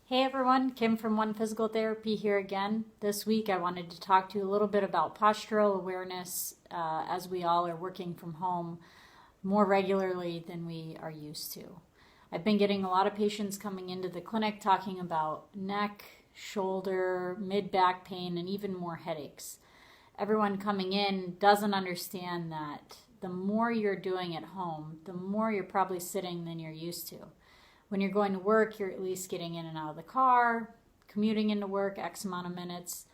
Hey everyone, Kim from One Physical Therapy here again. This week I wanted to talk to you a little bit about postural awareness as we all are working from home more regularly than we are used to. I've been getting a lot of patients coming into the clinic talking about neck, shoulder, mid-back pain, and even more headaches. Everyone coming in doesn't understand that the more you're doing at home, the more you're probably sitting than you're used to. When you're going to work, you're at least getting in and out of the car, commuting into work X amount of minutes,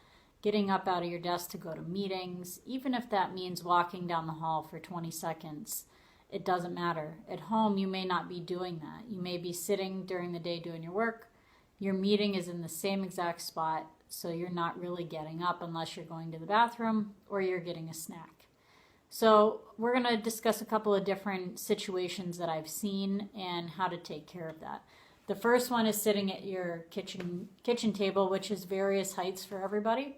getting up out of your desk to go to meetings, even if that means walking down the hall for 20 seconds. It doesn't matter. At home, you may not be doing that. You may be sitting during the day doing your work. Your meeting is in the same exact spot, so you're not really getting up unless you're going to the bathroom or you're getting a snack. So we're going to discuss a couple of different situations that I've seen and how to take care of that. The first one is sitting at your kitchen table, which is various heights for everybody.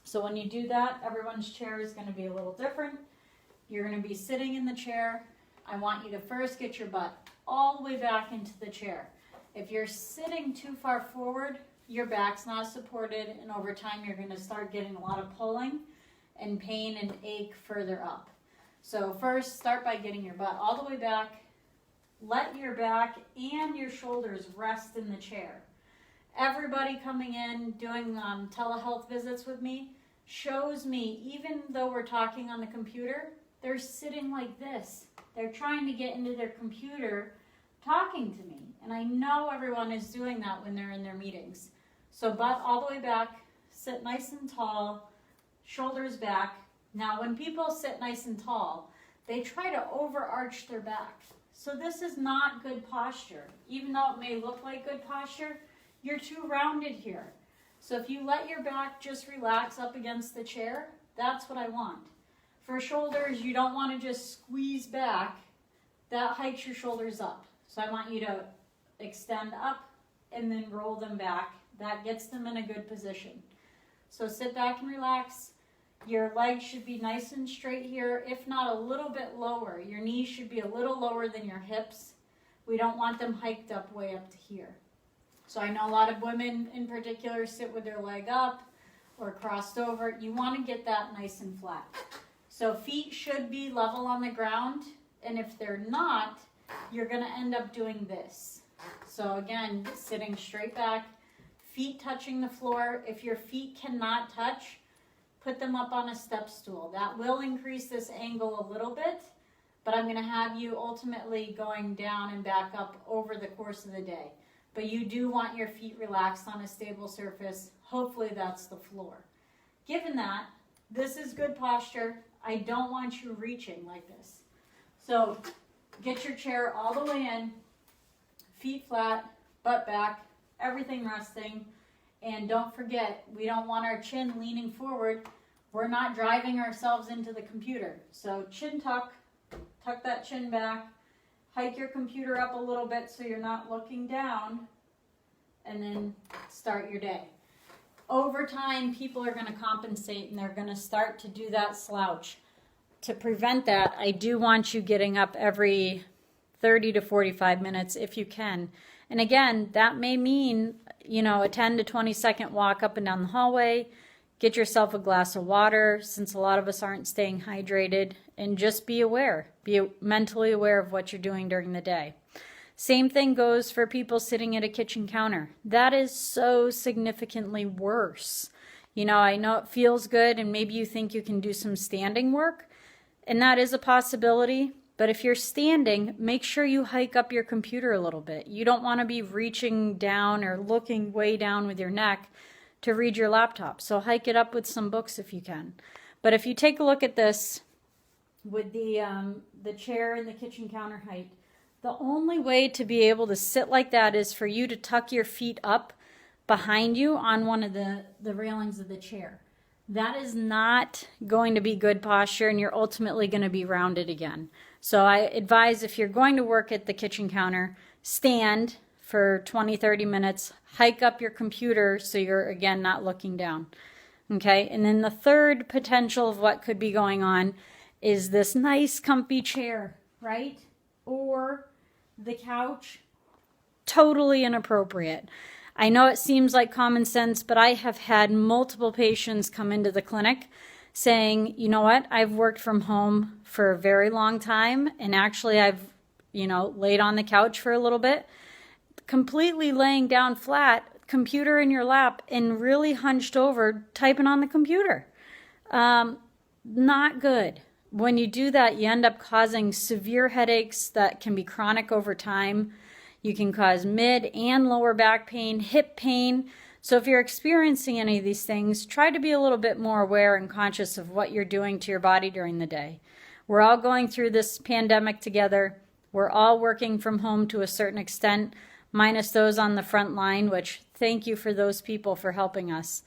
So when you do that, everyone's chair is going to be a little different. You're going to be sitting in the chair. I want you to first get your butt all the way back into the chair. If you're sitting too far forward, your back's not supported, and over time you're going to start getting a lot of pulling and pain and ache further up. So first, start by getting your butt all the way back. Let your back and your shoulders rest in the chair. Everybody coming in doing telehealth visits with me shows me, even though we're talking on the computer, they're sitting like this. They're trying to get into their computer talking to me. And I know everyone is doing that when they're in their meetings. So butt all the way back, sit nice and tall, shoulders back. Now, when people sit nice and tall, they try to overarch their back. So this is not good posture. Even though it may look like good posture, you're too rounded here. So if you let your back just relax up against the chair, that's what I want. For shoulders, you don't want to just squeeze back. That hikes your shoulders up. So I want you to extend up and then roll them back. That gets them in a good position. So sit back and relax. Your legs should be nice and straight here, if not a little bit lower. Your knees should be a little lower than your hips. We don't want them hiked up way up to here. So I know a lot of women in particular sit with their leg up or crossed over. You want to get that nice and flat. So feet should be level on the ground, and if they're not, you're going to end up doing this. So again, sitting straight back, feet touching the floor. If your feet cannot touch, put them up on a step stool. That will increase this angle a little bit, but I'm going to have you ultimately going down and back up over the course of the day. But you do want your feet relaxed on a stable surface. Hopefully that's the floor. Given that, this is good posture. I don't want you reaching like this. So get your chair all the way in, feet flat, butt back, everything resting. And don't forget, we don't want our chin leaning forward. We're not driving ourselves into the computer. So chin tuck that chin back, hike your computer up a little bit so you're not looking down, and then start your day. Over time, people are going to compensate and they're going to start to do that slouch. To prevent that, I do want you getting up every 30 to 45 minutes if you can. And again, that may mean, a 10 to 20 second walk up and down the hallway. Get yourself a glass of water, since a lot of us aren't staying hydrated, and just be aware. Be mentally aware of what you're doing during the day. Same thing goes for people sitting at a kitchen counter. That is so significantly worse. I know it feels good, and maybe you think you can do some standing work, and that is a possibility. But if you're standing, make sure you hike up your computer a little bit. You don't want to be reaching down or looking way down with your neck to read your laptop. So hike it up with some books if you can. But if you take a look at this with the chair and the kitchen counter height, the only way to be able to sit like that is for you to tuck your feet up behind you on one of the railings of the chair. That is not going to be good posture, and you're ultimately going to be rounded again. So I advise, if you're going to work at the kitchen counter, stand for 20-30 minutes, hike up your computer so you're, again, not looking down. Okay, and then the third potential of what could be going on is this nice comfy chair, right? Or the couch. Totally inappropriate. I know it seems like common sense, but I have had multiple patients come into the clinic saying, you know what, I've worked from home for a very long time, and actually I've, laid on the couch for a little bit, completely laying down flat, computer in your lap, and really hunched over typing on the computer. Not good. When you do that, you end up causing severe headaches that can be chronic over time. You can cause mid and lower back pain, hip pain. So if you're experiencing any of these things, try to be a little bit more aware and conscious of what you're doing to your body during the day. We're all going through this pandemic together. We're all working from home to a certain extent, minus those on the front line, which thank you for those people for helping us.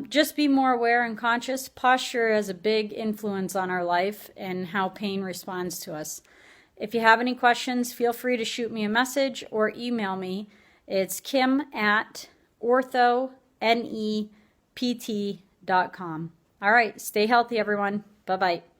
Just be more aware and conscious. Posture has a big influence on our life and how pain responds to us. If you have any questions, feel free to shoot me a message or email me. It's kim@orthonept.com. All right, stay healthy, everyone. Bye-bye.